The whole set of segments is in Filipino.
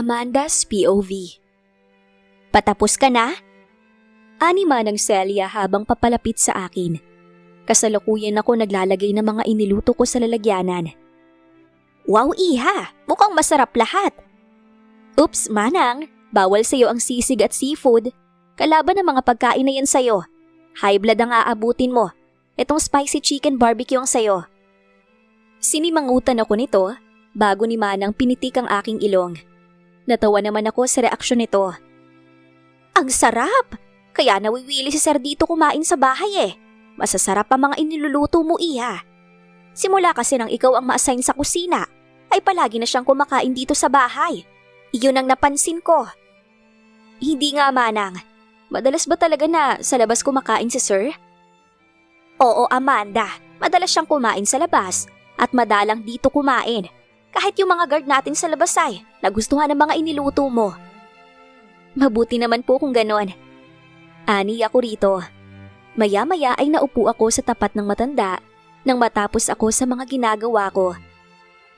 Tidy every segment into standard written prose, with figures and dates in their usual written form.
Amanda's POV. Patapos ka na? Ani manang Celia habang papalapit sa akin. Kasalukuyan ako naglalagay ng mga iniluto ko sa lalagyanan. Wow, iha! Mukhang masarap lahat! Oops, manang! Bawal sa'yo ang sisig at seafood. Kalaban ng mga pagkain na yan sa'yo. High blood ang aabutin mo. Itong spicy chicken barbecue ang sa'yo. Sinimangutan ako nito bago ni manang pinitik ang aking ilong. Natawa naman ako sa reaksyon nito. Ang sarap! Kaya nawiwili si Sir dito kumain sa bahay eh. Masasarap ang mga iniluluto mo, iha. Simula kasi nang ikaw ang ma-assign sa kusina, ay palagi na siyang kumakain dito sa bahay. Iyon ang napansin ko. Hindi nga, manang. Madalas ba talaga na sa labas kumakain si Sir? Oo, Amanda. Madalas siyang kumain sa labas at madalang dito kumain. Kahit yung mga guard natin sa labas ay nagustuhan ng mga iniluto mo. Mabuti naman po kung ganon. Ani ako rito. Maya-maya ay naupo ako sa tapat ng matanda nang matapos ako sa mga ginagawa ko.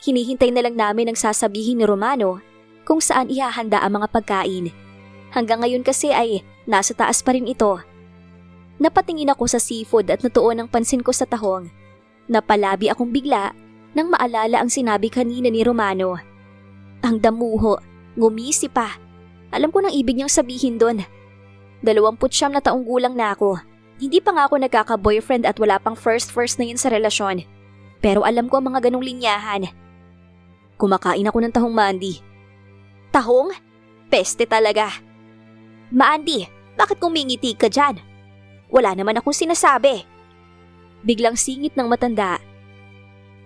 Hinihintay na lang namin ang sasabihin ni Romano kung saan ihahanda ang mga pagkain. Hanggang ngayon kasi ay nasa taas pa rin ito. Napatingin ako sa seafood at natuon ang pansin ko sa tahong. Napalabi akong bigla nang maalala ang sinabi kanina ni Romano. Ang damuho, ngumisi pa. Alam ko nang ibig niyang sabihin doon. 29 na taong gulang na ako. Hindi pa nga ako nagkaka-boyfriend at wala pang first na yun sa relasyon. Pero alam ko ang mga ganong linyahan. Kumakain ako ng tahong, Mandy. Tahong? Peste talaga. Mandy, bakit kumingiti ka dyan? Wala naman akong sinasabi. Biglang singit ng matanda.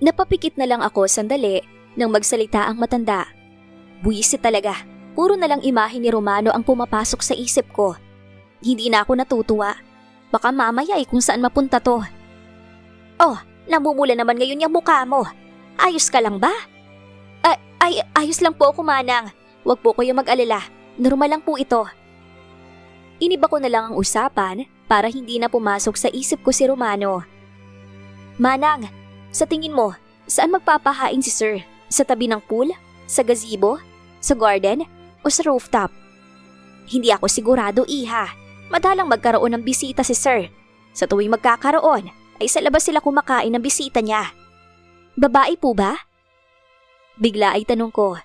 Napapikit na lang ako sandali nang magsalita ang matanda. Buwisit talaga. Puro na lang imahe ni Romano ang pumapasok sa isip ko. Hindi na ako natutuwa. Baka mamaya kung saan mapunta to. Oh, namumula naman ngayon yung mukha mo. Ayos ka lang ba? Ayos lang po ako, manang. Huwag po kayo mag-alala. Normal lang po ito. Iniba ko na lang ang usapan para hindi na pumasok sa isip ko si Romano. Manang, sa tingin mo, saan magpapahain si Sir? Sa tabi ng pool? Sa gazebo? Sa garden? O sa rooftop? Hindi ako sigurado, iha. Madalang magkaroon ng bisita si Sir. Sa tuwing magkakaroon, ay sa labas sila kumakain ng bisita niya. Babae po ba? Bigla ay tanong ko.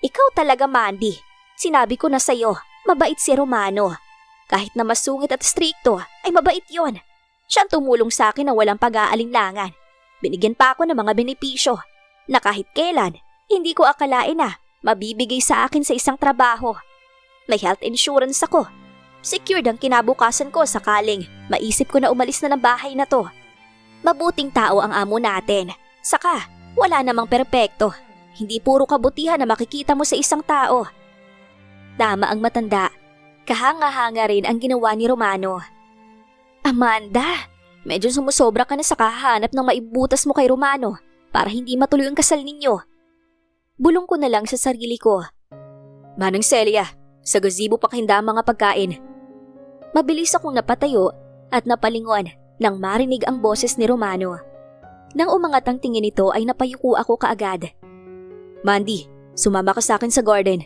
Ikaw talaga, Mandy. Sinabi ko na sa'yo, mabait si Romano. Kahit na masungit at strikto, ay mabait yon. Siyang tumulong sa akin na walang pag-aalinlangan. Binigyan pa ako ng mga benepisyo na kahit kailan, hindi ko akalain na mabibigay sa akin sa isang trabaho. May health insurance ako. Secured ang kinabukasan ko sakaling maisip ko na umalis na ng bahay na to. Mabuting tao ang amo natin. Saka, wala namang perpekto. Hindi puro kabutihan na makikita mo sa isang tao. Tama ang matanda. Kahanga-hanga rin ang ginawa ni Romano. Amanda, medyo sumusobra ka na sa kahanap ng maibutas mo kay Romano para hindi matuloy ang kasal ninyo. Bulong ko na lang sa sarili ko. Manang Celia, sa gazebo pakinda ang mga pagkain. Mabilis akong napatayo at napalingon nang marinig ang boses ni Romano. Nang umangat ang tingin nito ay napayuko ako kaagad. Mandy, sumama ka sa akin sa garden.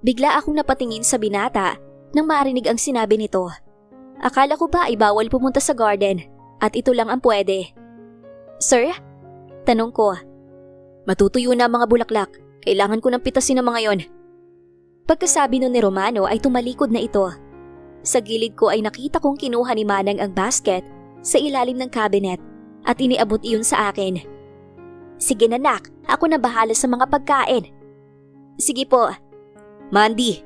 Bigla akong napatingin sa binata nang marinig ang sinabi nito. Akala ko ba ay bawal pumunta sa garden at ito lang ang pwede. Sir? Tanong ko. Matutuyo na ang mga bulaklak. Kailangan ko ng pitasin ang mga yon. Pagkasabi nun ni Romano ay tumalikod na ito. Sa gilid ko ay nakita kong kinuha ni Manang ang basket sa ilalim ng cabinet at iniabot iyon sa akin. Sige nanak, ako na bahala sa mga pagkain. Sige po. Mandy.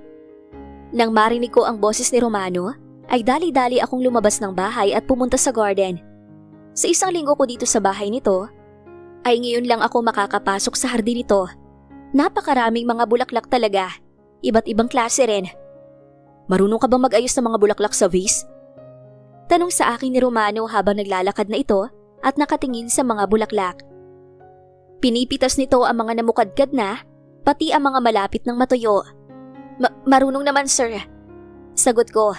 Nang marinig ko ang boses ni Romano, ay dali-dali akong lumabas ng bahay at pumunta sa garden. Sa isang linggo ko dito sa bahay nito, ay ngayon lang ako makakapasok sa hardin nito. Napakaraming mga bulaklak talaga. Iba't ibang klase rin. Marunong ka bang mag-ayos ng mga bulaklak sa vase? Tanong sa akin ni Romano habang naglalakad na ito at nakatingin sa mga bulaklak. Pinipitas nito ang mga namukadkad na, pati ang mga malapit ng matuyo. Marunong naman, sir. Sagot ko.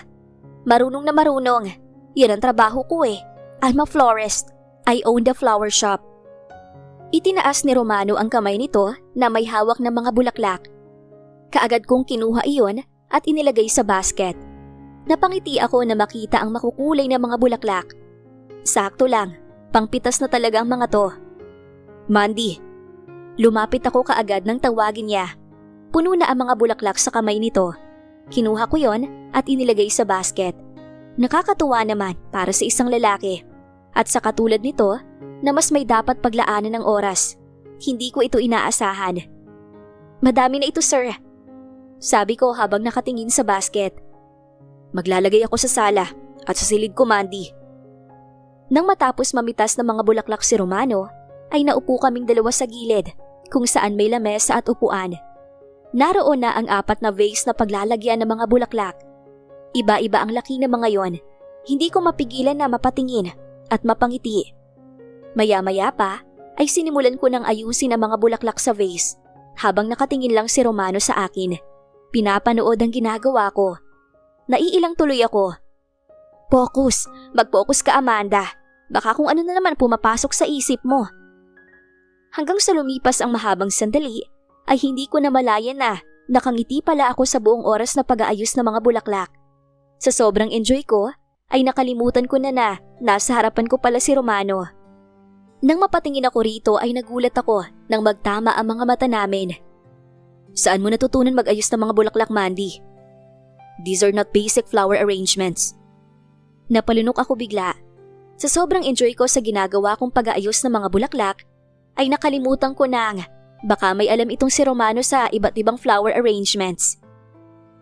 Marunong na marunong. Yan ang trabaho ko eh. I'm a florist. I own the flower shop. Itinaas ni Romano ang kamay nito na may hawak ng mga bulaklak. Kaagad kong kinuha iyon at inilagay sa basket. Napangiti ako na makita ang makukulay na mga bulaklak. Sakto lang, pangpitas na talaga ang mga to. Mandy, lumapit ako kaagad nang tawagin niya. Puno na ang mga bulaklak sa kamay nito. Kinuha ko yon at inilagay sa basket. Nakakatuwa naman para sa isang lalaki. At sa katulad nito, na mas may dapat paglaanan ng oras. Hindi ko ito inaasahan. Madami na ito, sir. Sabi ko habang nakatingin sa basket. Maglalagay ako sa sala at sa silid ko, Mandy. Nang matapos mamitas ng mga bulaklak si Romano, ay naupo kaming dalawa sa gilid kung saan may lamesa at upuan. Naroon na ang 4 na vase na paglalagyan ng mga bulaklak. Iba-iba ang laki ng mga yon. Hindi ko mapigilan na mapatingin at mapangiti. Maya-maya pa ay sinimulan ko ng ayusin ang mga bulaklak sa vase habang nakatingin lang si Romano sa akin. Pinapanood ang ginagawa ko. Naiilang tuloy ako. Focus! Mag-focus ka, Amanda. Baka kung ano na naman pumapasok sa isip mo. Hanggang sa lumipas ang mahabang sandali, ay hindi ko namalayan na nakangiti pala ako sa buong oras na pag-aayos ng mga bulaklak. Sa sobrang enjoy ko, ay nakalimutan ko na nasa harapan ko pala si Romano. Nang mapatingin ako rito ay nagulat ako nang magtama ang mga mata namin. Saan mo natutunan mag-ayos ng mga bulaklak, Mandy? These are not basic flower arrangements. Napalunok ako bigla. Sa sobrang enjoy ko sa ginagawa kong pag-aayos ng mga bulaklak, ay nakalimutan ko nang baka may alam itong si Romano sa iba't ibang flower arrangements.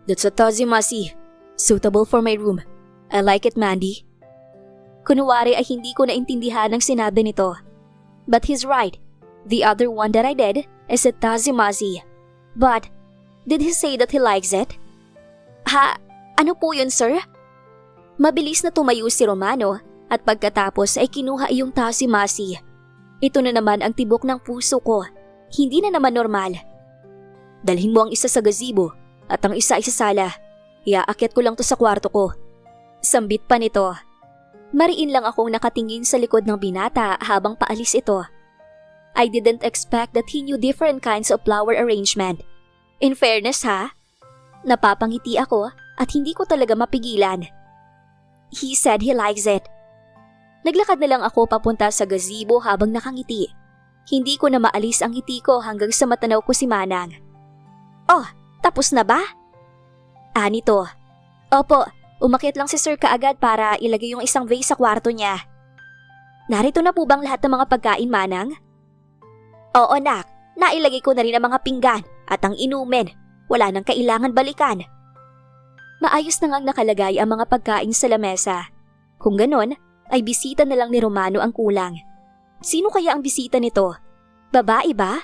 That's a tazi-mazi. Suitable for my room. I like it, Mandy. Kunwari ay hindi ko naintindihan ang sinabi nito. But he's right. The other one that I did is a tazi-mazi. But, did he say that he likes it? Ano po yun, sir? Mabilis na tumayo si Romano at pagkatapos ay kinuha iyong tazi-mazi. Ito na naman ang tibok ng puso ko. Hindi na naman normal. Dalhin mo ang isa sa gazebo at ang isa ay sa sala. Iaakyat ko lang to sa kwarto ko. Sambit pa nito. Mariin lang akong nakatingin sa likod ng binata habang paalis ito. I didn't expect that he knew different kinds of flower arrangement. In fairness napapangiti ako at hindi ko talaga mapigilan. He said he likes it. Naglakad na lang ako papunta sa gazebo habang nakangiti. Hindi ko na maalis ang ngiti ko hanggang sa matanaw ko si Manang. Oh, tapos na ba? Nito. Opo, umakyat lang si Sir kaagad para ilagay yung isang vase sa kwarto niya. Narito na po bang lahat ng mga pagkain, Manang? Oo, nak. Nailagay ko na rin ang mga pinggan at ang inumin. Wala nang kailangan balikan. Maayos na ngang nakalagay ang mga pagkain sa lamesa. Kung ganon, ay bisita na lang ni Romano ang kulang. Sino kaya ang bisita nito? Babae ba?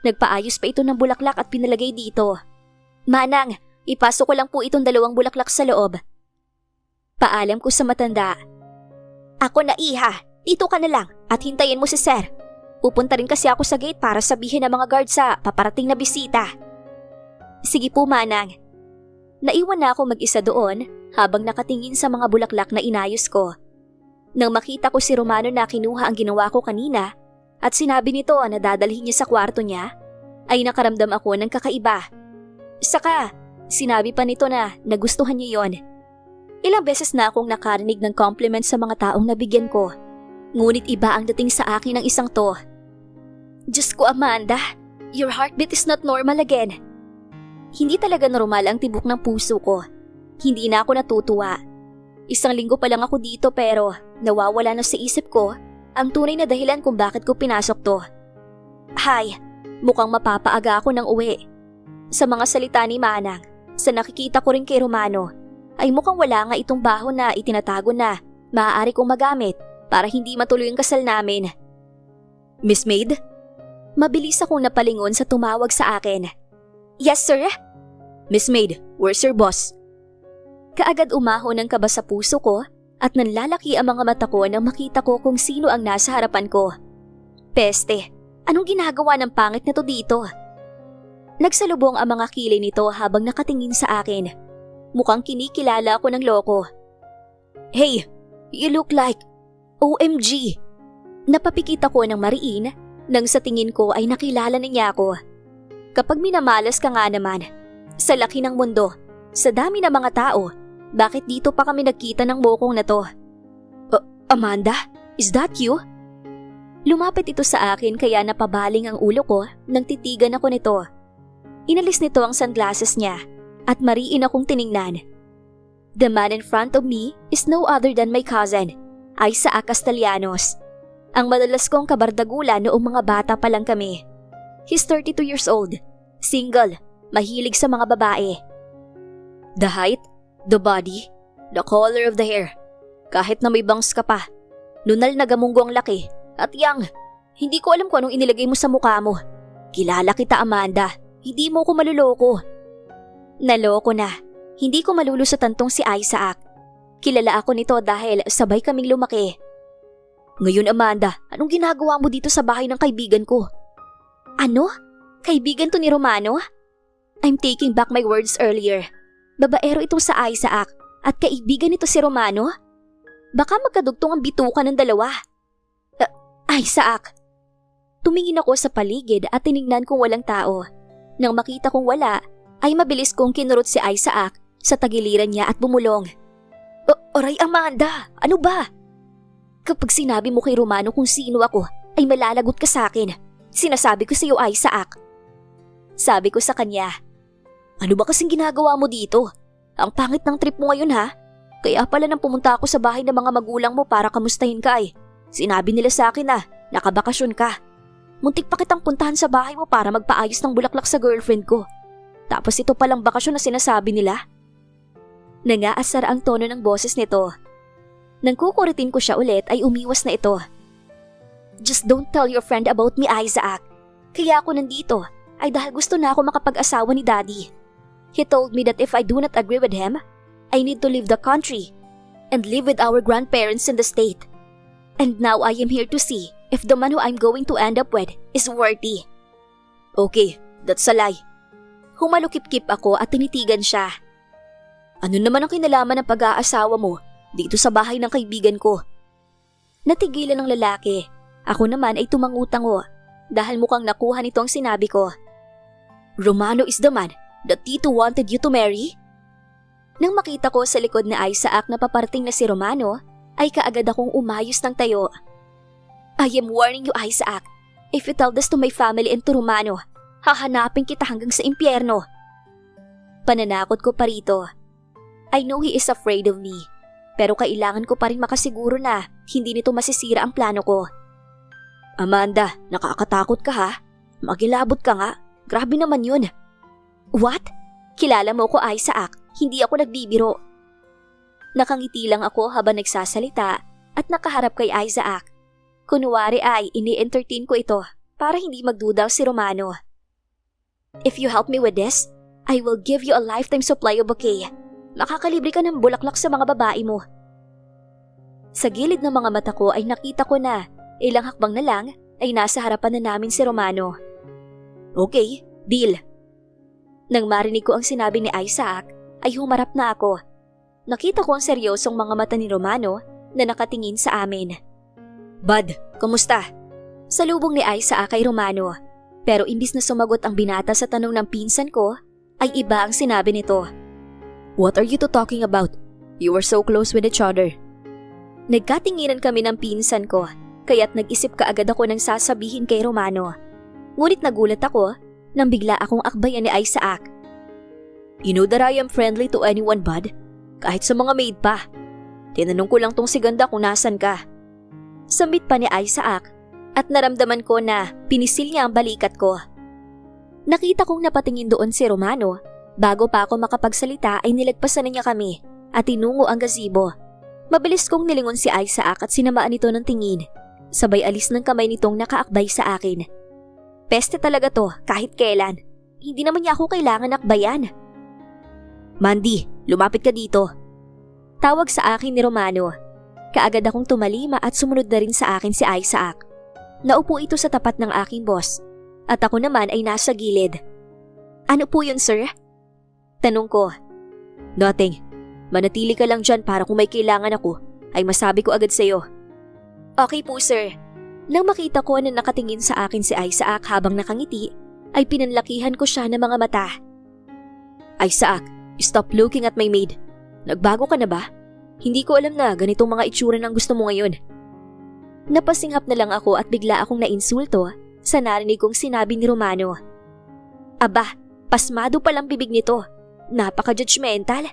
Nagpaayos pa ito ng bulaklak at pinalagay dito. Manang, ipasok ko lang po itong 2 bulaklak sa loob. Paalam ko sa matanda. Ako na, iha. Dito ka na lang at hintayin mo si Sir. Pupunta rin kasi ako sa gate para sabihin ng mga guard sa paparating na bisita. Sige po, Manang. Naiwan na ako mag-isa doon habang nakatingin sa mga bulaklak na inayos ko. Nang makita ko si Romano na kinuha ang ginawa ko kanina at sinabi nito na dadalhin niya sa kwarto niya, ay nakaramdam ako ng kakaiba. Saka, sinabi pa nito na nagustuhan niya yon. Ilang beses na akong nakarinig ng compliment sa mga taong nabigyan ko. Ngunit iba ang dating sa akin ng isang to. Diyos ko, Amanda, your heartbeat is not normal again. Hindi talaga normal ang tibok ng puso ko. Hindi na ako natutuwa. 1 linggo pa lang ako dito pero nawawala na sa isip ko ang tunay na dahilan kung bakit ko pinasok to. Hay, mukhang mapapaaga ako ng uwi. Sa mga salita ni Manang, sa nakikita ko rin kay Romano, ay mukhang wala nga itong baho na itinatago na maaari kong magamit para hindi matuloy ang kasal namin. Miss Maid? Mabilis akong napalingon sa tumawag sa akin. Yes, sir? Miss Maid, where's your boss? Kaagad umahon ng kaba sa puso ko at nanlalaki ang mga mata ko nang makita ko kung sino ang nasa harapan ko. Peste, anong ginagawa ng pangit na to dito? Nagsalubong ang mga kilay nito habang nakatingin sa akin. Mukhang kinikilala ako ng loko. Hey, you look like... OMG! Napapikit ako ng mariin nang sa tingin ko ay nakilala na niya ako. Kapag minamalas ka nga naman, Sa laki ng mundo, sa dami ng mga tao, bakit dito pa kami nagkita ng bokong na to? Amanda, is that you? Lumapit ito sa akin kaya napabaling ang ulo ko nang titigan ako nito. Inalis nito ang sunglasses niya at mariin akong tiningnan. The man in front of me is no other than my cousin, Isaac Castellanos. Ang madalas kong kabardagulan noong mga bata pa lang kami. He's 32 years old, single, mahilig sa mga babae. The height, the body, the color of the hair. Kahit na may bangs ka pa, nunal na gamunggo ang laki at yang. Hindi ko alam kung anong inilagay mo sa mukha mo. Kilala kita, Amanda. Hindi mo ko maluloko. Naloko na. Hindi ko malulusutan tong si Isaac. Kilala ako nito dahil sabay kaming lumaki. Ngayon, Amanda, anong ginagawa mo dito sa bahay ng kaibigan ko? Ano? Kaibigan to ni Romano? I'm taking back my words earlier. Babaero itong sa Isaac at kaibigan nito si Romano? Baka magkadugtong ang bituka ng dalawa. Isaac! Tumingin ako sa paligid at tiningnan kong walang tao. Nang makita kong wala, ay mabilis kong kinurot si Isaac sa tagiliran niya at bumulong. Aray, Amanda! Ano ba? Kapag sinabi mo kay Romano kung sino ako, ay malalagot ka sa akin. Sinasabi ko sa iyo, Isaac. Sabi ko sa kanya, ano ba kasing ginagawa mo dito? Ang pangit ng trip mo ngayon, ha? Kaya pala nang pumunta ako sa bahay ng mga magulang mo para kamustahin ka eh. Sinabi nila sa akin na nakabakasyon ka. Muntik pa kitang puntahan sa bahay mo para magpaayos ng bulaklak sa girlfriend ko. Tapos ito palang bakasyon na sinasabi nila. Nangaasar ang tono ng boses nito. Nang kukuritin ko siya ulit ay umiwas na ito. Just don't tell your friend about me, Isaac. Kaya ako nandito ay dahil gusto na ako makapag-asawa ni Daddy. He told me that if I do not agree with him, I need to leave the country and live with our grandparents in the state. And now I am here to see if the man who I'm going to end up with is worthy. Okay, that's a lie. Humalukip-kip ako at tinitigan siya. Ano naman ang kinalaman ng pag-aasawa mo dito sa bahay ng kaibigan ko? Natigilan ng lalaki. Ako naman ay tumangutango dahil mukhang nakuha nito ang sinabi ko. Romano is the man that Tito wanted you to marry? Nang makita ko sa likod na Isaac na paparating na si Romano, ay kaagad akong umayos ng tayo. I am warning you, Isaac. If you tell this to my family and to Romano, hahanapin kita hanggang sa impyerno. Pananakot ko pa rito. I know he is afraid of me, pero kailangan ko pa rin makasiguro na hindi nito masisira ang plano ko. Amanda, nakakatakot ka ha? Magilabot ka nga. Grabe naman yun. What? Kilala mo ko, Isaac. Hindi ako nagbibiro. Nakangiti lang ako habang nagsasalita at nakaharap kay Isaac. Kunwari ay ini-entertain ko ito para hindi magduda si Romano. If you help me with this, I will give you a lifetime supply of bouquet. Makakalibre ka ng bulaklak sa mga babae mo. Sa gilid ng mga mata ko ay nakita ko na ilang hakbang na lang ay nasa harapan na namin si Romano. Okay, deal. Nang marinig ko ang sinabi ni Isaac, ay humarap na ako. Nakita ko ang seryosong mga mata ni Romano na nakatingin sa amin. Bud, kumusta? Salubong ni Isaac kay Romano. Pero imbis na sumagot ang binata sa tanong ng pinsan ko, ay iba ang sinabi nito. What are you two talking about? You were so close with each other. Nagkatinginan kami ng pinsan ko, kaya't nag-isip kaagad ako ng sasabihin kay Romano. Ngunit nagulat ako nang bigla akong akbayan ni Isaac. You know that I am friendly to anyone, Bud. Kahit sa mga maid pa. Tinanong ko lang tong si Ganda kung nasan ka. Sambit pa ni Isaac at naramdaman ko na pinisil niya ang balikat ko. Nakita kong napatingin doon si Romano. Bago pa ako makapagsalita ay nilagpasan na niya kami at tinungo ang gazebo. Mabilis kong nilingon si Isaac at sinamaan ito ng tingin. Sabay alis ng kamay nitong nakaakbay sa akin. Peste talaga to kahit kailan. Hindi naman niya ako kailangan akbayan. Mandy, lumapit ka dito. Tawag sa akin ni Romano. Kaagad akong tumalima at sumunod na rin sa akin si Isaac. Naupo ito sa tapat ng aking boss at ako naman ay nasa gilid. Ano po yun, sir? Tanong ko. Nothing. Manatili ka lang dyan para kung may kailangan ako ay masabi ko agad sa'yo. Okay po, sir. Nang makita ko na nakatingin sa akin si Isaac habang nakangiti, ay pinanlakihan ko siya ng mga mata. Isaac, stop looking at my maid. Nagbago ka na ba? Hindi ko alam na ganitong mga itsura ng gusto mo ngayon. Napasinghap na lang ako at bigla akong nainsulto sa narinig kong sinabi ni Romano. Aba, pasmado palang bibig nito. Napaka-judgmental.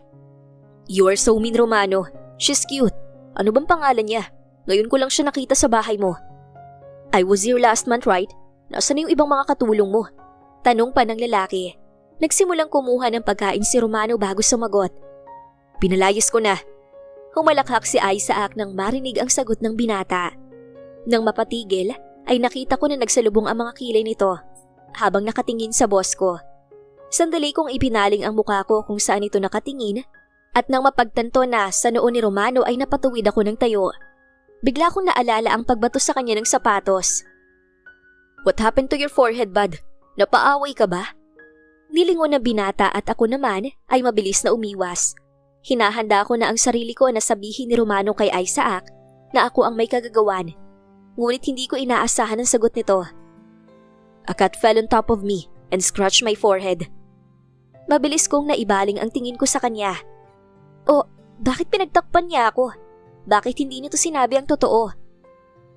You are so mean, Romano. She's cute. Ano bang pangalan niya? Ngayon ko lang siya nakita sa bahay mo. I was here last month, right? Nasaan na yung ibang mga katulong mo? Tanong pa ng lalaki. Nagsimulang kumuha ng pagkain si Romano bago sumagot. Pinalayas ko na. Humalakhak si Isaac nang marinig ang sagot ng binata. Nang mapatigil, ay nakita ko na nagsalubong ang mga kilay nito habang nakatingin sa boss ko. Sandali kong ipinaling ang mukha ko kung saan ito nakatingin at nang mapagtanto na sa noo ni Romano ay napatuwid ako ng tayo. Bigla kong naalala ang pagbato sa kanya ng sapatos. What happened to your forehead, bud? Napaaway ka ba? Nilingon na binata at ako naman ay mabilis na umiwas. Hinahanda ko na ang sarili ko na sabihin ni Romano kay Isaac na ako ang may kagagawan. Ngunit hindi ko inaasahan ang sagot nito. A cat fell on top of me and scratched my forehead. Mabilis kong naibaling ang tingin ko sa kanya. Oh, bakit pinagtakpan niya ako? Bakit hindi nito sinabi ang totoo?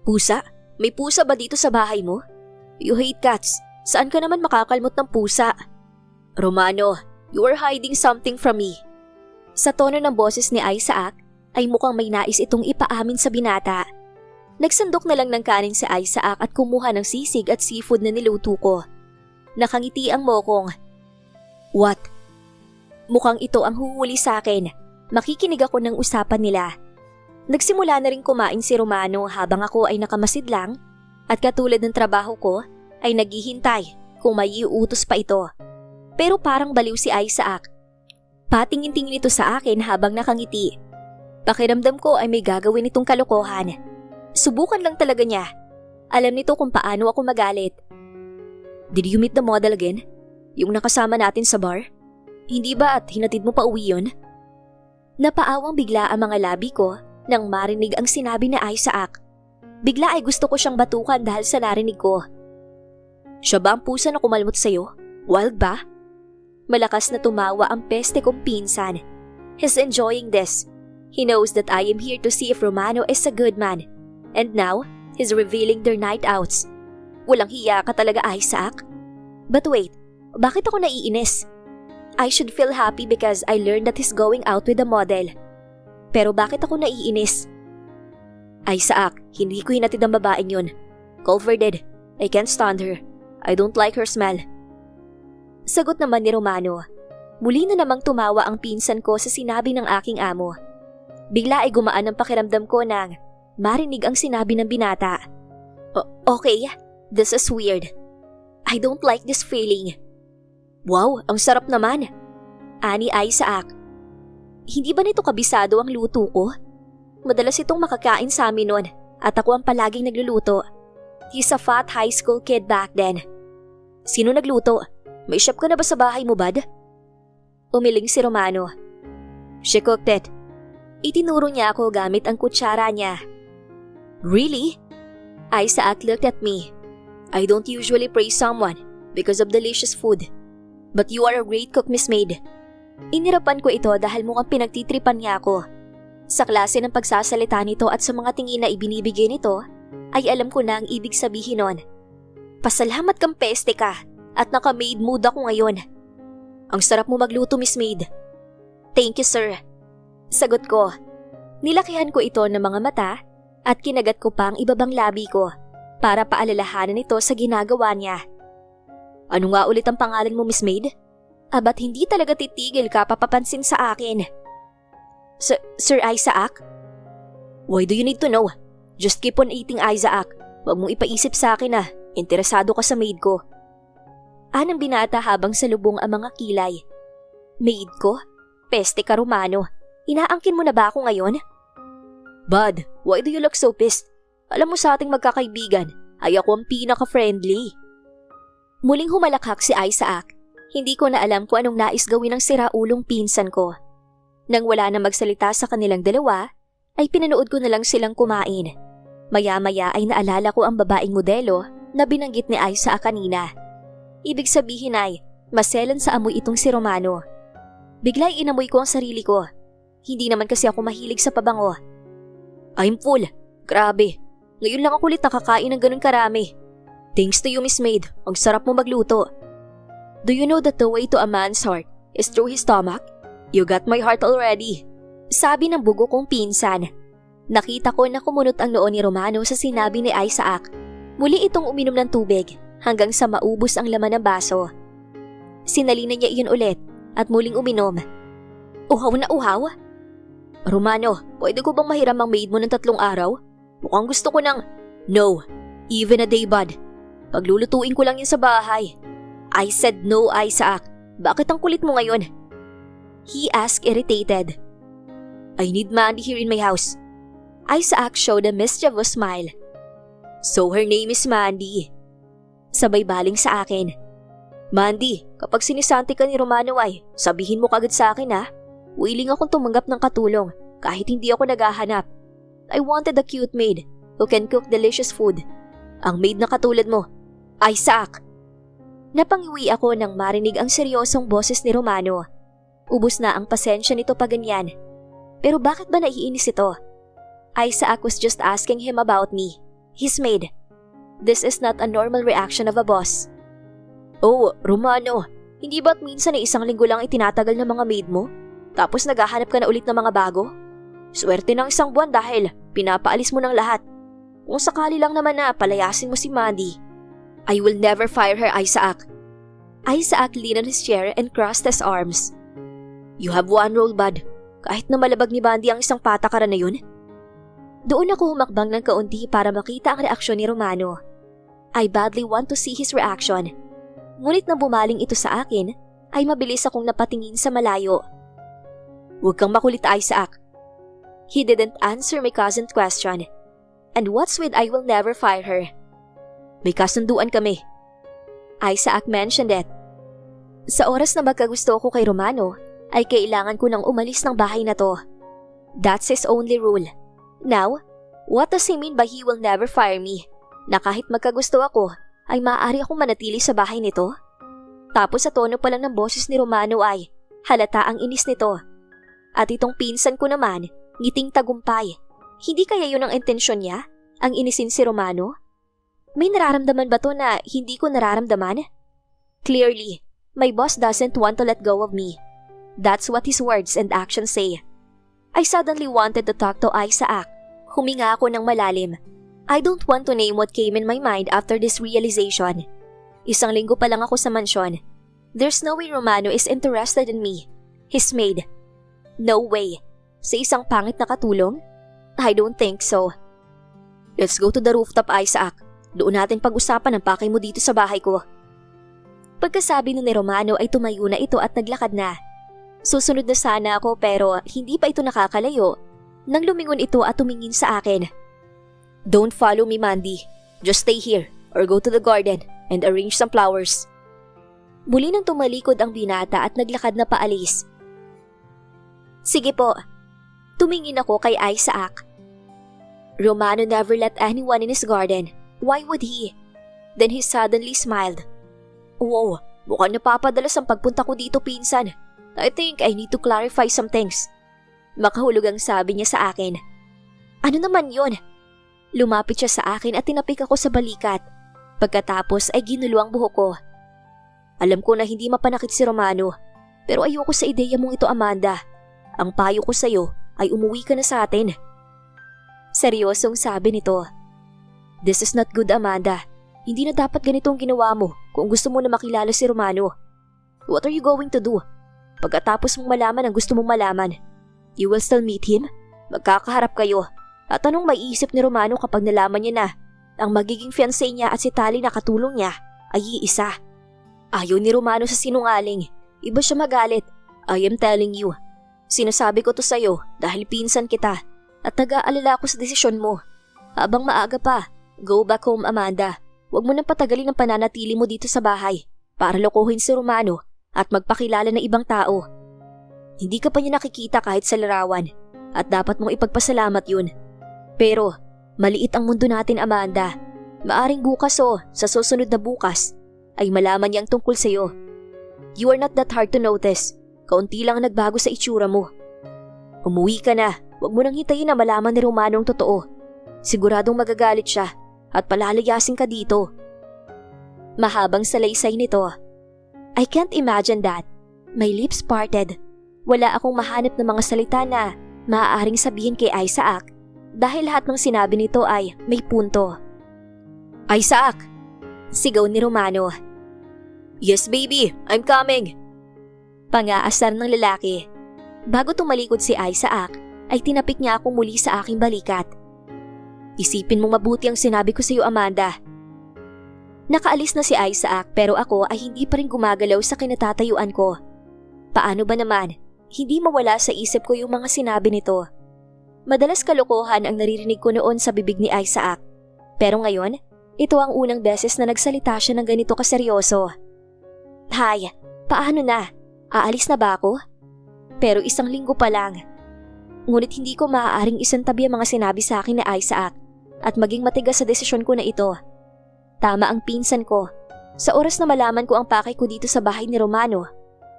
Pusa? May pusa ba dito sa bahay mo? You hate cats. Saan ka naman makakalmot ng pusa? Romano, you are hiding something from me. Sa tono ng boses ni Isaac, ay mukhang may nais itong ipaamin sa binata. Nagsandok na lang ng kanin si Isaac at kumuha ng sisig at seafood na niluto ko. Nakangiti ang mokong. What? Mukhang ito ang huhuli sa akin. Makikinig ako ng usapan nila. Nagsimula na rin kumain si Romano habang ako ay nakamasid lang at katulad ng trabaho ko ay naghihintay kung may iuutos pa ito. Pero parang baliw si Isaac. Patingin-tingin ito sa akin habang nakangiti. Pakiramdam ko ay may gagawin itong kalokohan. Subukan lang talaga niya. Alam nito kung paano ako magalit. Did you meet the model again? Yung nakasama natin sa bar? Hindi ba at hinatid mo pa uwi yun? Napaawang bigla ang mga labi ko nang marinig ang sinabi ni Isaac. Bigla ay gusto ko siyang batukan dahil sa narinig ko. Siya ba ang pusa na kumalmot sa'yo? Wild ba? Malakas na tumawa ang peste kong pinsan. He's enjoying this. He knows that I am here to see if Romano is a good man. And now, he's revealing their night outs. Walang hiya ka talaga, Isaac. But wait, bakit ako naiinis? I should feel happy because I learned that he's going out with a model. Pero bakit ako naiinis? Isaac, hindi ko hinatid ang babaeng yun. Call for dead. I can't stand her. I don't like her smell. Sagot naman ni Romano. Muli na namang tumawa ang pinsan ko sa sinabi ng aking amo. Bigla ay gumaan ang pakiramdam ko nang marinig ang sinabi ng binata. Okay, this is weird. I don't like this feeling. Wow, ang sarap naman. Ani Isaac. Hindi ba nito kabisado ang luto ko? Madalas itong makakain sa amin noon at ako ang palaging nagluluto. He's a fat high school kid back then. Sino nagluto? May chef ka na ba sa bahay mo, bud? Umiling si Romano. She cooked it. Itinuro niya ako gamit ang kutsara niya. Really? Isaac looked at me. I don't usually praise someone because of delicious food. But you are a great cook, Miss Maid. Inirapan ko ito dahil mukhang pinagtitripan niya ako. Sa klase ng pagsasalita nito at sa mga tingin na ibinibigay nito, ay alam ko na ang ibig sabihin nun. Pasalamat kang peste ka at naka-maid mood ako ngayon. Ang sarap mo magluto, Miss Maid. Thank you, sir. Sagot ko. Nilakihan ko ito ng mga mata at kinagat ko pa ang ibabang labi ko para paalalahanan ito sa ginagawa niya. Ano nga ulit ang pangalan mo, Miss Maid? Abat hindi talaga titigil ka papapansin sa akin. Sir Isaac? Why do you need to know? Just keep on eating, Isaac. Huwag mong ipaisip sa akin na interesado ka sa maid ko. Anang binata habang salubong ang mga kilay. Maid ko? Peste ka, Romano. Inaangkin mo na ba ako ngayon? Bud, why do you look so pissed? Alam mo sa ating magkakaibigan, ay ako ang pinaka-friendly. Muling humalakhak si Isaac. Hindi ko na alam kung anong nais gawin ng siraulong pinsan ko. Nang wala na magsalita sa kanilang dalawa, ay pinanood ko na lang silang kumain. Maya-maya ay naalala ko ang babaeng modelo na binanggit ni Isaac kanina. Ibig sabihin ay, maselan sa amoy itong si Romano. Bigla inamoy ko ang sarili ko. Hindi naman kasi ako mahilig sa pabango. I'm full. Grabe. Ngayon lang ako ulit nakakain ng ganun karami. Thanks to you, Miss Maid. Ang sarap mo magluto. Do you know that the way to a man's heart is through his stomach? You got my heart already. Sabi ng bugo kong pinsan. Nakita ko na kumunot ang noo ni Romano sa sinabi ni Isaac. Muli itong uminom ng tubig hanggang sa maubos ang laman ng baso. Sinalina niya iyon ulit at muling uminom. Uhaw na uhaw? Romano, pwede ko bang mahiram ang maid mo ng 3 araw? Mukhang gusto ko ng… No, even a day, bud. Paglulutuin ko lang yan sa bahay. I said no, Isaac. Bakit ang kulit mo ngayon? He asked irritated. I need Mandy here in my house. Isaac showed a mischievous smile. So her name is Mandy. Sabay baling sa akin. Mandy, kapag sinisanti ka ni Romano ay, sabihin mo kagad sa akin ha. Willing akong tumanggap ng katulong kahit hindi ako naghahanap. I wanted a cute maid who can cook delicious food. Ang maid na katulad mo, Isaac. Napangiwi ako nang marinig ang seryosong boses ni Romano. Ubus na ang pasensya nito pa ganyan. Pero bakit ba naiinis ito? Isaac was just asking him about me, his maid. This is not a normal reaction of a boss. Oh, Romano, hindi ba't minsan ay 1 linggo lang itinatagal ng mga maid mo? Tapos naghahanap ka na ulit ng mga bago? Swerte ng 1 buwan dahil pinapaalis mo ng lahat. Kung sakali lang naman na palayasin mo si Mandy. I will never fire her, Isaac. Isaac leaned on his chair and crossed his arms. You have one rule, bud. Kahit na malabag ni Mandy ang isang patakaran na yun. Doon ako humakbang ng kaunti para makita ang reaksyon ni Romano. I badly want to see his reaction. Ngunit nang bumaling ito sa akin, ay mabilis akong napatingin sa malayo. Huwag kang makulit, Isaac. He didn't answer my cousin's question. And what's with I will never fire her? May kasunduan kami. Isaac mentioned it. Sa oras na magkagusto ko kay Romano, ay kailangan ko nang umalis ng bahay na to. That's his only rule. Now, what does he mean by he will never fire me? Na kahit magkagusto ako, ay maaari akong manatili sa bahay nito? Tapos sa tono pa lang ng boses ni Romano ay halata ang inis nito. At itong pinsan ko naman, ngiting tagumpay. Hindi kaya yun ang intensyon niya? Ang inisin si Romano? May nararamdaman ba to na hindi ko nararamdaman? Clearly, my boss doesn't want to let go of me. That's what his words and actions say. I suddenly wanted to talk to Isaac. Huminga ako ng malalim. I don't want to name what came in my mind after this realization. 1 linggo pa lang ako sa mansyon. There's no way Romano is interested in me. His maid. No way. Sa isang pangit na katulong? I don't think so. Let's go to the rooftop, Isaac. Doon natin pag-usapan ang pakay mo dito sa bahay ko. Pagkasabi ni Romano ay tumayo na ito at naglakad na. Susunod na sana ako pero hindi pa ito nakakalayo nang lumingon ito at tumingin sa akin. Don't follow me, Mandy. Just stay here or go to the garden and arrange some flowers. Muli nang tumalikod ang binata at naglakad na paalis. Sige po. Tumingin ako kay Isaac. Romano never let anyone in his garden. Why would he? Then he suddenly smiled. Wow, mukhang napapadalas ang pagpunta ko dito, pinsan. I think I need to clarify some things. Makahulog ang sabi niya sa akin. Ano naman yon? Lumapit siya sa akin at tinapik ako sa balikat. Pagkatapos ay ginulo ang buhok ko. Alam ko na hindi mapanakit si Romano, pero ayoko sa ideya mong ito, Amanda. Ang payo ko sa'yo ay umuwi ka na sa atin. Seryosong sabi nito. This is not good, Amanda. Hindi na dapat ganito ang ginawa mo kung gusto mo na makilala si Romano. What are you going to do? Pagkatapos mong malaman ang gusto mong malaman, you will still meet him? Magkakaharap kayo. At anong maiisip ni Romano kapag nalaman niya na ang magiging fiancé niya at si Tali na katulong niya ay iisa? Ayaw ni Romano sa sinungaling. Iba siya magalit. I am telling you. Sinasabi ko to sa'yo dahil pinsan kita at nag-aalala ako sa desisyon mo. Habang maaga pa, go back home, Amanda. Huwag mo nang patagalin ang pananatili mo dito sa bahay para lokohin si Romano at magpakilala ng ibang tao. Hindi ka pa niya nakikita kahit sa larawan at dapat mong ipagpasalamat yun. Pero, maliit ang mundo natin, Amanda. Maaring bukas sa susunod na bukas, ay malaman niyang tungkol sa'yo. You are not that hard to notice. Kaunti lang ang nagbago sa itsura mo. Umuwi ka na. Huwag mo nang hintayin na malaman ni Romano ang totoo. Siguradong magagalit siya at palalayasin ka dito. Mahabang salaysay nito. I can't imagine that. My lips parted. Wala akong mahanap ng mga salita na maaaring sabihin kay Isaac dahil lahat ng sinabi nito ay may punto. Isaac! Sigaw ni Romano. Yes baby, I'm coming! Pangaasar ng lalaki. Bago tumalikod si Isaac, ay tinapik niya ako muli sa aking balikat. Isipin mong mabuti ang sinabi ko sa iyo, Amanda. Nakaalis na si Isaac pero ako ay hindi pa rin gumagalaw sa kinatatayuan ko. Paano ba naman, hindi mawala sa isip ko yung mga sinabi nito. Madalas kalokohan ang naririnig ko noon sa bibig ni Isaac. Pero ngayon, ito ang unang beses na nagsalita siya ng ganito kaseryoso. Hay, paano na? Aalis na ba ako? Pero 1 linggo pa lang. Ngunit hindi ko maaaring isantabi ang mga sinabi sa akin ni Isaac at maging matigas sa desisyon ko na ito. Tama ang pinsan ko. Sa oras na malaman ko ang pakay ko dito sa bahay ni Romano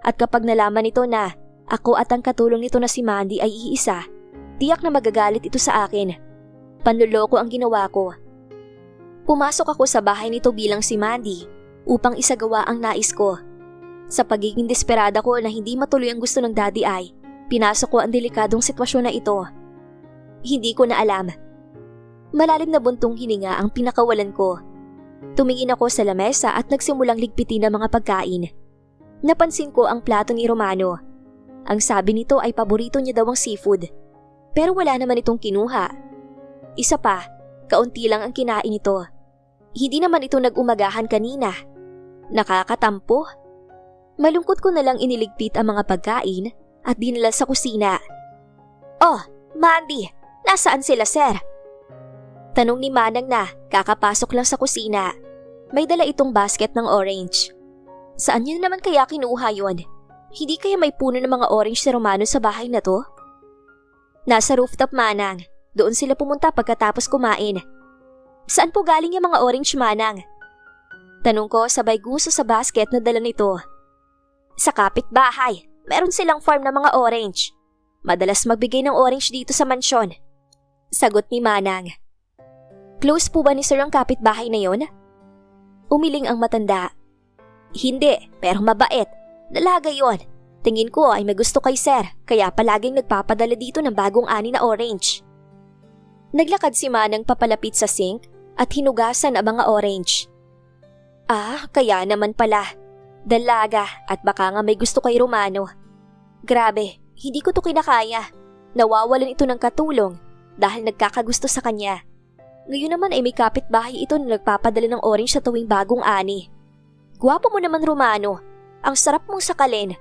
at kapag nalaman nito na ako at ang katulong nito na si Mandy ay iisa, tiyak na magagalit ito sa akin. Panloloko ang ginawa ko. Pumasok ako sa bahay nito bilang si Mandy upang isagawa ang nais ko. Sa pagiging desperada ko na hindi matuloy ang gusto ng daddy ay, pinasok ko ang delikadong sitwasyon na ito. Hindi ko na alam. Malalim na buntong hininga ang pinakawalan ko. Tumingin ako sa lamesa at nagsimulang ligpitin ang mga pagkain. Napansin ko ang plato ni Romano. Ang sabi nito ay paborito niya daw ang seafood. Pero wala naman itong kinuha. Isa pa, kaunti lang ang kinain ito. Hindi naman ito nag-umagahan kanina. Nakakatampo. Malungkot ko na lang iniligpit ang mga pagkain at dinala sa kusina. Oh, Mandy, nasaan sila sir? Tanong ni Manang na kakapasok lang sa kusina. May dala itong basket ng orange. Saan niya naman kaya kinuha yon? Hindi kaya may puno ng mga orange si Romano sa bahay na to? Nasa rooftop, Manang. Doon sila pumunta pagkatapos kumain. Saan po galing yung mga orange, Manang? Tanong ko sabay gusto sa basket na dala nito. Sa kapitbahay, meron silang farm ng mga orange. Madalas magbigay ng orange dito sa mansyon. Sagot ni Manang. Close po ba ni sir ang kapitbahay na yon? Umiling ang matanda. Hindi, pero mabait. Dalaga yon. Tingin ko ay may gusto kay sir, kaya palaging nagpapadala dito ng bagong ani na orange. Naglakad si Manang papalapit sa sink at hinugasan ang mga orange. Ah, kaya naman pala. Dalaga at baka nga may gusto kay Romano. Grabe, hindi ko to kinakaya. Nawawalan ito ng katulong dahil nagkakagusto sa kanya. Ngayon naman ay may kapitbahay ito na nagpapadala ng orange sa tuwing bagong ani. Gwapo mo naman, Romano. Ang sarap mong sakalin.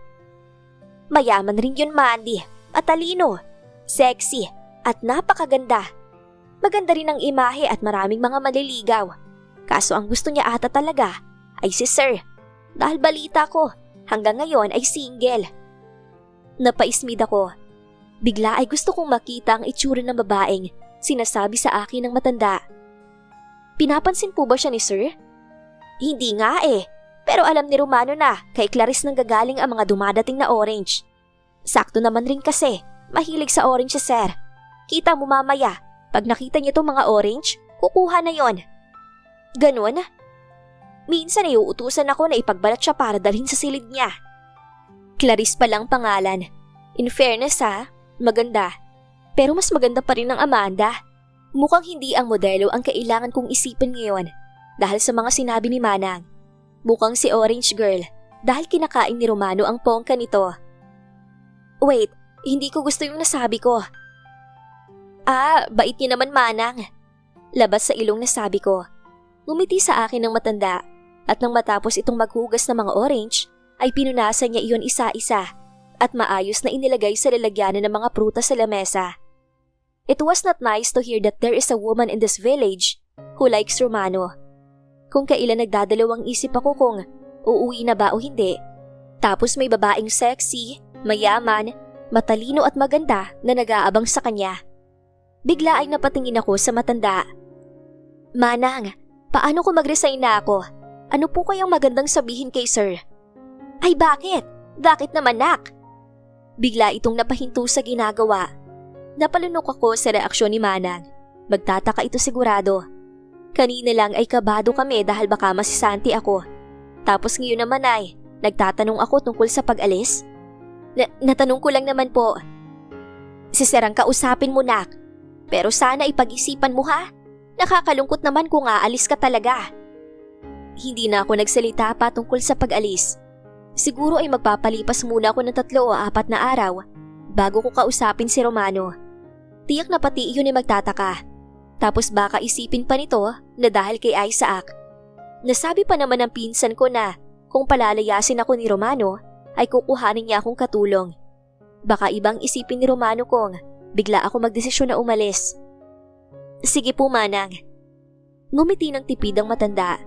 Mayaman rin yun, Mandy. Matalino, sexy, at napakaganda. Maganda rin ang imahe at maraming mga maliligaw. Kaso ang gusto niya ata talaga ay si Sir. Dahil balita ko, hanggang ngayon ay single. Napaismid ako. Bigla ay gusto kong makita ang itsura ng babaeng sinasabi sa akin ng matanda. Pinapansin po ba siya ni Sir? Hindi nga eh. Pero alam ni Romano na kay Clarice nang gagaling ang mga dumadating na orange. Sakto naman rin kasi, mahilig sa orange si Sir. Kita mo mamaya, pag nakita niya itong mga orange, kukuha na yon. Ganun? Minsan ay uutusan ako na ipagbalat siya para dalhin sa silid niya. Clarice palang pangalan. In fairness ha, maganda. Pero mas maganda pa rin ang Amanda. Mukhang hindi ang modelo ang kailangan kong isipin ngayon dahil sa mga sinabi ni Manang. Mukhang si Orange Girl dahil kinakain ni Romano ang pongka nito. Wait, hindi ko gusto yung nasabi ko. Ah, bait niya naman, Manang. Labas sa ilong nasabi ko. Ngumiti sa akin ng matanda at nang matapos itong maghugas ng mga orange, ay pinunasan niya iyon isa-isa at maayos na inilagay sa lalagyanan ng mga prutas sa lamesa. It was not nice to hear that there is a woman in this village who likes Romano. Kung kailan nagdadalawang isip ako kung uuwi na ba o hindi. Tapos may babaeng sexy, mayaman, matalino at maganda na nag-aabang sa kanya. Bigla ay napatingin ako sa matanda. Manang, paano kung mag-resign na ako? Ano po kayang magandang sabihin kay Sir? Ay bakit? Bakit naman nak? Bigla itong napahinto sa ginagawa. Napalunok ako sa reaksyon ni Manang. Magtataka ito sigurado. Kanina lang ay kabado kami dahil baka masisanti ako. Tapos ngayon naman ay nagtatanong ako tungkol sa pag-alis. Natanong ko lang naman po. Si Sir ang kausapin mo, nak. Pero sana ipag-isipan mo, ha? Nakakalungkot naman kung aalis ka talaga. Hindi na ako nagsalita pa tungkol sa pag-alis. Siguro ay magpapalipas muna ako ng 3 o 4 na araw bago ko kausapin si Romano. Tiyak na pati iyon ay magtataka. Tapos baka isipin pa nito na dahil kay Isaac. Nasabi pa naman ng pinsan ko na kung palalayasin ako ni Romano ay kukuhanin niya akong katulong. Baka ibang isipin ni Romano kung bigla ako magdesisyon na umalis. Sige po, Manang. Ngumiti ng tipid ang matanda,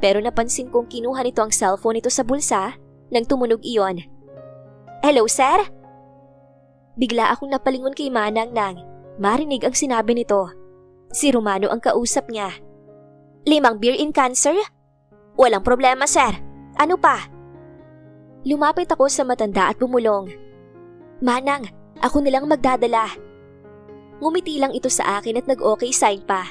pero napansin kong kinuha nito ang cellphone nito sa bulsa nang tumunog iyon. Hello, sir? Bigla akong napalingon kay Manang nang marinig ang sinabi nito. Si Romano ang kausap niya. 5 beer in cancer? Walang problema, sir. Ano pa? Lumapit ako sa matanda at bumulong. Manang, ako nilang magdadala. Ngumiti lang ito sa akin at nag-okay sign pa.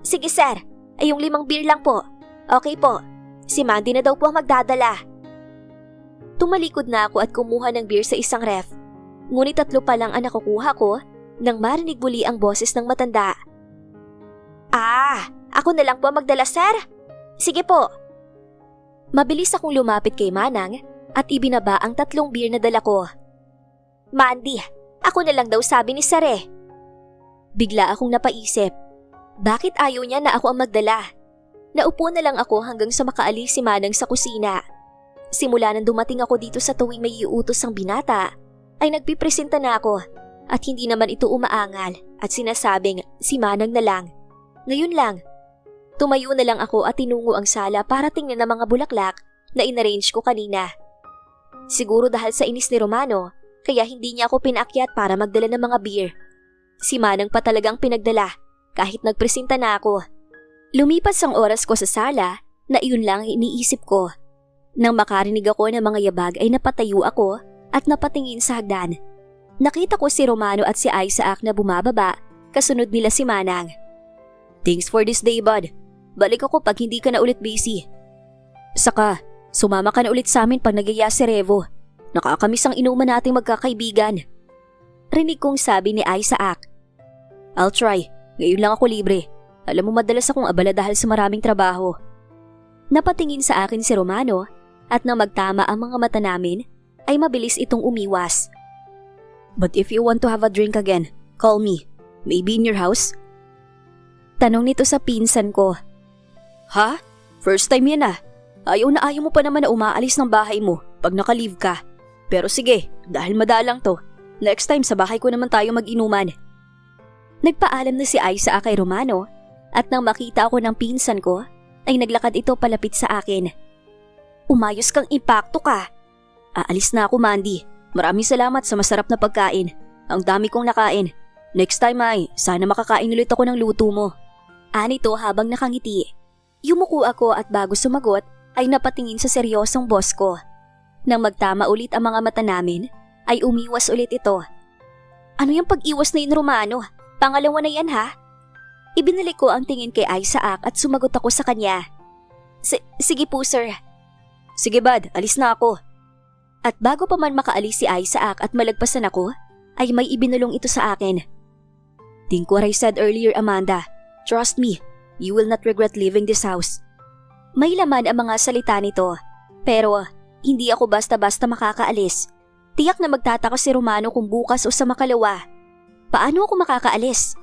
Sige, sir. Ay yung 5 beer lang po. Okay po. Si Mandy na daw po ang magdadala. Tumalikod na ako at kumuha ng beer sa isang ref. Ngunit 3 pa lang ang nakukuha ko nang marinig muli ang boses ng matanda. Ako na lang po magdala, sir. Sige po. Mabilis akong lumapit kay Manang at ibinaba ang 3 beer na dala ko. Mandy, ako na lang daw sabi ni Sir eh. Bigla akong napaisip. Bakit ayaw niya na ako ang magdala? Naupo na lang ako hanggang sa makaalis si Manang sa kusina. Simula nang dumating ako dito sa tuwing may iutos ang binata, ay nagpipresenta na ako at hindi naman ito umaangal at sinasabing si Manang na lang. Ngayon lang, tumayo na lang ako at tinungo ang sala para tingnan ang mga bulaklak na inarrange ko kanina. Siguro dahil sa inis ni Romano, kaya hindi niya ako pinaakyat para magdala ng mga beer. Si Manang pa talagang pinagdala kahit nagpresenta na ako. Lumipas ang oras ko sa sala na iyon lang iniisip ko. Nang makarinig ako ng mga yabag ay napatayo ako at napatingin sa hagdan. Nakita ko si Romano at si Isaac na bumababa, kasunod nila si Manang. Thanks for this day, bud. Balik ako pag hindi ka na ulit busy. Saka, sumama ka na ulit sa amin pag nagyaya si Revo. Nakakamiss ang inuman nating magkakaibigan. Rinig kong sabi ni Isaac. I'll try. Ngayon lang ako libre. Alam mo madalas akong abala dahil sa maraming trabaho. Napatingin sa akin si Romano at nang magtama ang mga mata namin ay mabilis itong umiwas. But if you want to have a drink again, call me. Maybe in your house? Tanong nito sa pinsan ko. Ha? First time yan ah. Ayaw na ayaw mo pa naman na umaalis ng bahay mo pag naka-leave ka. Pero sige, dahil madalang to, next time sa bahay ko naman tayo mag-inuman. Nagpaalam na si Isaac kay Romano at nang makita ako ng pinsan ko, ay naglakad ito palapit sa akin. Umayos kang impakto ka. Aalis na ako, Mandy. Maraming salamat sa masarap na pagkain. Ang dami kong nakain. Next time ay, sana makakain ulit ako ng luto mo. Anito habang nakangiti. Yumuko ako at bago sumagot ay napatingin sa seryosong boss ko. Nang magtama ulit ang mga mata namin, ay umiwas ulit ito. Ano yung pag-iwas na yun, Romano? Pangalawa na yan, ha? Ibinalik ko ang tingin kay Isaac at sumagot ako sa kanya. Sige po, sir. Sige, bud. Alis na ako. At bago pa man makaalis si Isaac at malagpasan ako, ay may ibinulong ito sa akin. Think what I said earlier, Amanda. Trust me, you will not regret leaving this house. May laman ang mga salita nito, pero hindi ako basta-basta makakaalis. Tiyak na magtataka si Romano kung bukas o sa makalawa. Paano ako makakaalis?